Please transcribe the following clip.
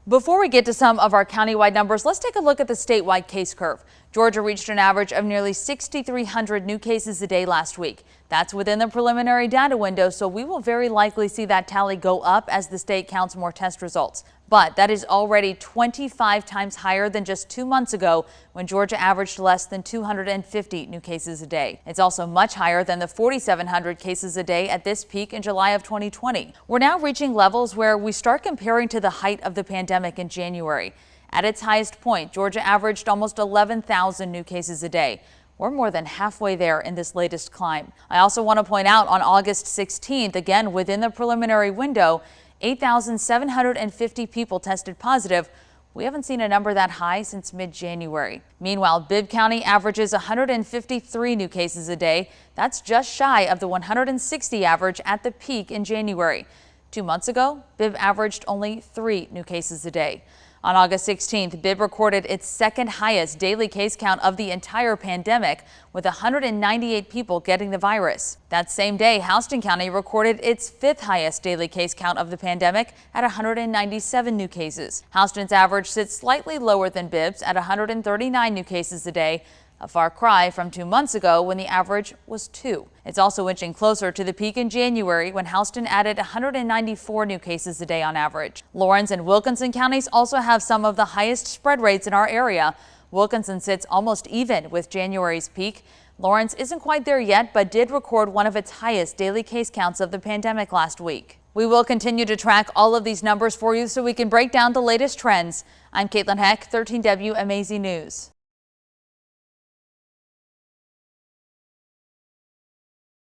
Before we get to some of our countywide numbers, let's take a look at the statewide case curve. Georgia reached an average of nearly 6,300 new cases a day last week. That's within the preliminary data window, so we will very likely see that tally go up as the state counts more test results. But that is already 25 times higher than just 2 months ago when Georgia averaged less than 250 new cases a day. It's also much higher than the 4,700 cases a day at this peak in July of 2020. We're now reaching levels where we start comparing to the height of the pandemic in January. At its highest point, Georgia averaged almost 11,000 new cases a day. We're more than halfway there in this latest climb. I also want to point out on August 16th, again within the preliminary window, 8,750 people tested positive. We haven't seen a number that high since mid-January. Meanwhile, Bibb County averages 153 new cases a day. That's just shy of the 160 average at the peak in January. 2 months ago, Bibb averaged only 3 new cases a day. On August 16th, Bibb recorded its second highest daily case count of the entire pandemic, with 198 people getting the virus. That same day, Houston County recorded its 5th highest daily case count of the pandemic at 197 new cases. Houston's average sits slightly lower than Bibb's at 139 new cases a day, a far cry from 2 months ago when the average was 2. It's also inching closer to the peak in January when Houston added 194 new cases a day on average. Lawrence and Wilkinson counties also have some of the highest spread rates in our area. Wilkinson sits almost even with January's peak. Lawrence isn't quite there yet, but did record one of its highest daily case counts of the pandemic last week. We will continue to track all of these numbers for you so we can break down the latest trends. I'm Caitlin Heck, 13 WMAZ News.